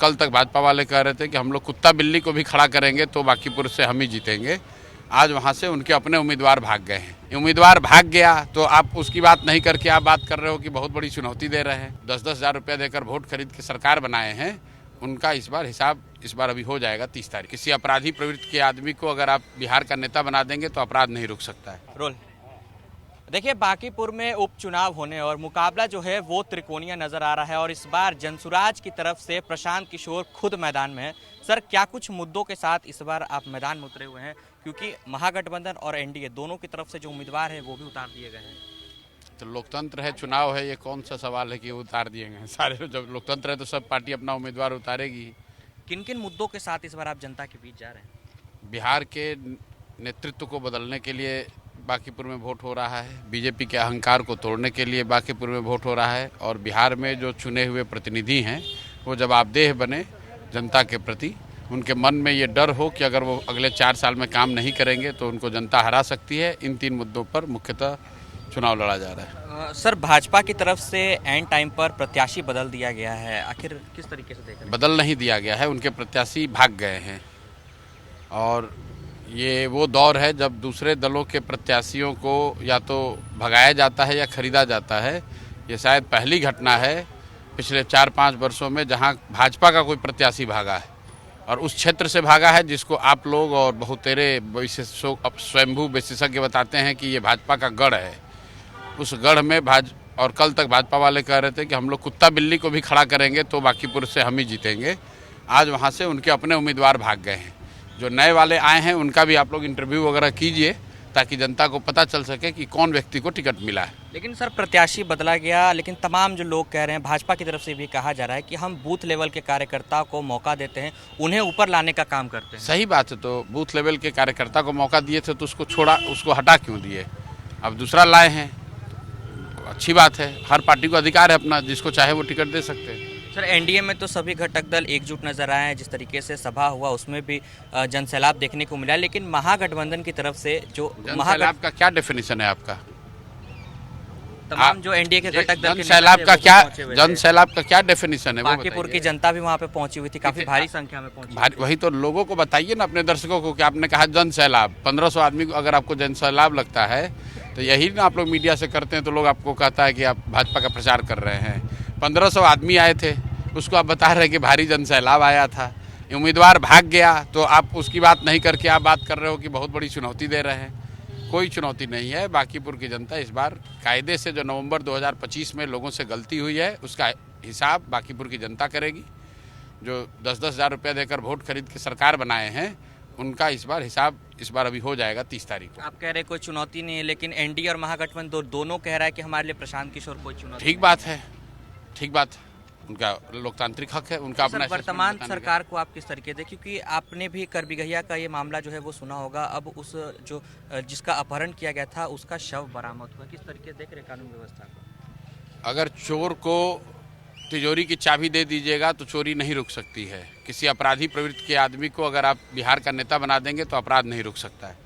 कल तक भाजपा वाले कह रहे थे कि हम लोग कुत्ता बिल्ली को भी खड़ा करेंगे तो बांकीपुर से हम ही जीतेंगे। आज वहाँ से उनके अपने उम्मीदवार भाग गए हैं। उम्मीदवार भाग गया तो आप उसकी बात नहीं करके आप बात कर रहे हो कि बहुत बड़ी चुनौती दे रहे हैं। 10-10 हज़ार रुपया देकर वोट खरीद के सरकार बनाए हैं, उनका इस बार हिसाब इस बार अभी हो जाएगा 30 तारीख। किसी अपराधी प्रवृत्ति के आदमी को अगर आप बिहार का नेता बना देंगे तो अपराध नहीं रुक सकता है। रोल देखिए, बांकीपुर में उपचुनाव होने और मुकाबला जो है वो त्रिकोणीय नजर आ रहा है और इस बार जनसुराज की तरफ से प्रशांत किशोर खुद मैदान में हैं। सर, क्या कुछ मुद्दों के साथ इस बार आप मैदान में उतरे हुए हैं, क्योंकि महागठबंधन और एनडीए दोनों की तरफ से जो उम्मीदवार है वो भी उतार दिए गए हैं? तो लोकतंत्र है, चुनाव है, ये कौन सा सवाल है कि उतार दिए गए हैं? सारे जब लोकतंत्र है तो सब पार्टी अपना उम्मीदवार उतारेगी। किन किन मुद्दों के साथ इस बार आप जनता के बीच जा रहे हैं? बिहार के नेतृत्व को बदलने के लिए बांकीपुर में वोट हो रहा है, बीजेपी के अहंकार को तोड़ने के लिए बांकीपुर में वोट हो रहा है और बिहार में जो चुने हुए प्रतिनिधि हैं वो जवाबदेह बने जनता के प्रति। उनके मन में ये डर हो कि अगर वो अगले 4 साल में काम नहीं करेंगे तो उनको जनता हरा सकती है। इन 3 मुद्दों पर मुख्यतः चुनाव लड़ा जा रहा है। सर, भाजपा की तरफ से एंड टाइम पर प्रत्याशी बदल दिया गया है, आखिर किस तरीके से देख रहे हैं? बदल नहीं दिया गया है, उनके प्रत्याशी भाग गए हैं और ये वो दौर है जब दूसरे दलों के प्रत्याशियों को या तो भगाया जाता है या खरीदा जाता है। ये शायद पहली घटना है पिछले 4-5 वर्षों में जहां भाजपा का कोई प्रत्याशी भागा है और उस क्षेत्र से भागा है जिसको आप लोग और बहुतेरे स्वयंभू विशेषज्ञ बताते हैं कि ये भाजपा का गढ़ है। उस गढ़ में और कल तक भाजपा वाले कह रहे थे कि हम लोग कुत्ता बिल्ली को भी खड़ा करेंगे तो बांकीपुर से हम ही जीतेंगे। आज वहाँ से उनके अपने उम्मीदवार भाग गए हैं। जो नए वाले आए हैं उनका भी आप लोग इंटरव्यू वगैरह कीजिए ताकि जनता को पता चल सके कि कौन व्यक्ति को टिकट मिला है। लेकिन सर, प्रत्याशी बदला गया, लेकिन तमाम जो लोग कह रहे हैं, भाजपा की तरफ से भी कहा जा रहा है कि हम बूथ लेवल के कार्यकर्ताओं को मौका देते हैं, उन्हें ऊपर लाने का काम करते हैं। सही बात है, तो बूथ लेवल के कार्यकर्ता को मौका दिए थे तो उसको छोड़ा, उसको हटा क्यों दिए? अब दूसरा लाए हैं, अच्छी बात है। हर पार्टी को अधिकार है अपना, जिसको चाहे वो टिकट दे सकते हैं। सर, एनडीए में तो सभी घटक दल एकजुट नजर आए हैं, जिस तरीके से सभा हुआ उसमें भी जनसैलाब देखने को मिला, लेकिन महागठबंधन की तरफ से जो जनसैलाब का क्या डेफिनेशन है आपका? तमाम जो एनडीए के घटक दल जनसैलाब का क्या डेफिनेशन है? बांकीपुर की जनता भी वहाँ पे पहुंची हुई थी, काफी भारी संख्या में पहुंची। वही तो लोगों को बताइए ना, अपने दर्शकों को, कि आपने कहा जनसैलाब, 1500 आदमी को अगर आपको जनसैलाब लगता है तो यही ना आप लोग मीडिया से करते हैं तो लोग आपको कहता है कि आप भाजपा का प्रचार कर रहे हैं। 1500 आदमी आए थे, उसको आप बता रहे हैं कि भारी जनसैलाब आया था। उम्मीदवार भाग गया तो आप उसकी बात नहीं करके आप बात कर रहे हो कि बहुत बड़ी चुनौती दे रहे हैं। कोई चुनौती नहीं है। बांकीपुर की जनता इस बार कायदे से जो नवंबर 2025 में लोगों से गलती हुई है उसका हिसाब बांकीपुर की जनता करेगी। जो 10-10 हज़ार रुपया देकर वोट खरीद के सरकार बनाए हैं उनका इस बार हिसाब इस बार अभी हो जाएगा 30 तारीख को। आप कह रहे कोई चुनौती नहीं है, लेकिन एनडीए और महागठबंधन दोनों कह रहा है कि हमारे लिए प्रशांत किशोर कोई चुनौती। ठीक बात है, ठीक बात है, उनका लोकतांत्रिक हक है, उनका अपना। वर्तमान सरकार को आप किस तरीके से, क्योंकि आपने भी कर बिगहिया का ये मामला जो है वो सुना होगा, अब उस जो जिसका अपहरण किया गया था उसका शव बरामद हुआ, किस तरीके से देख रहे कानून व्यवस्था को? अगर चोर को तिजोरी की चाबी दे दीजिएगा तो चोरी नहीं रुक सकती है। किसी अपराधी प्रवृत्ति के आदमी को अगर आप बिहार का नेता बना देंगे तो अपराध नहीं रुक सकता है।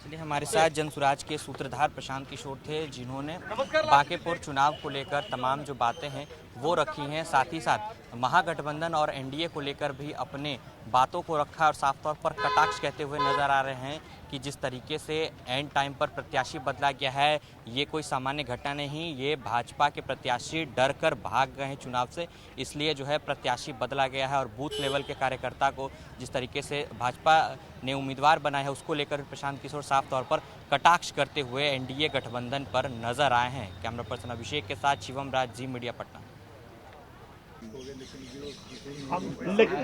चलिए, हमारे साथ जनसुराज के सूत्रधार प्रशांत किशोर थे, जिन्होंने बांकीपुर चुनाव को लेकर तमाम जो बातें हैं वो रखी हैं, साथ ही साथ महागठबंधन और एनडीए को लेकर भी अपने बातों को रखा और साफ तौर पर कटाक्ष कहते हुए नजर आ रहे हैं कि जिस तरीके से एंड टाइम पर प्रत्याशी बदला गया है ये कोई सामान्य घटना नहीं, ये भाजपा के प्रत्याशी डर कर भाग गए हैं चुनाव से, इसलिए जो है प्रत्याशी बदला गया है। और बूथ लेवल के कार्यकर्ता को जिस तरीके से भाजपा ने उम्मीदवार बनाया है उसको लेकर प्रशांत किशोर साफ तौर पर कटाक्ष करते हुए एनडीए गठबंधन पर नजर आए हैं। कैमरा पर्सन अभिषेक के साथ शिवम राज, जी मीडिया, पटना।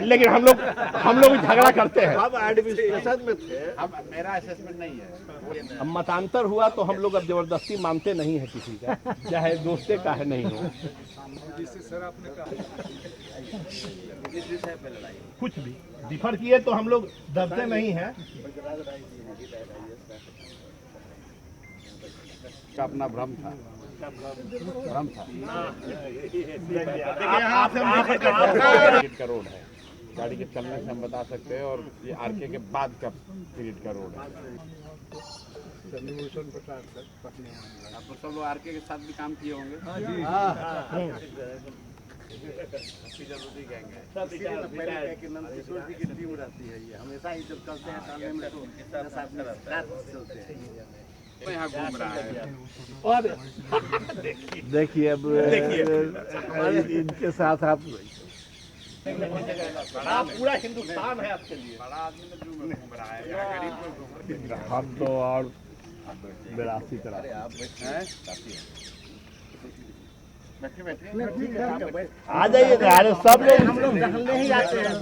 लेकिन हम लोग झगड़ा करते हैं। अब एडमिनिस्ट्रेशन में थे, अब मेरा असेसमेंट नहीं है। अब मतांतर हुआ तो हम लोग अब जबरदस्ती मानते नहीं है किसी का, चाहे दोस्ते का है नहीं हो। कुछ भी डिफर किए तो हम लोग डरते नहीं हैं। अपना भ्रम था। पीरियड का रोड है, गाड़ी के चलने से हम बता सकते हैं, और ये आरके के बाद का पीरियड का रोड है। आप तो सब आरके के साथ भी काम किए होंगे। नंदकिशोर जी की टीम रहती है ये हमेशा ही जब चलते हैं टहलने में तो साथ में रात चलते हैं यहाँ घूम रहा है। और देखिए अब इनके साथ आप पूरा हिंदुस्तान है आपके लिए। बड़ा आदमी तो जू में घूम रहा है, यहाँ गरीब लोग घूम रहे हैं। हम तो और 82 तरह आ जाइए, सब लोग हम लोग टहलने ही आते हैं।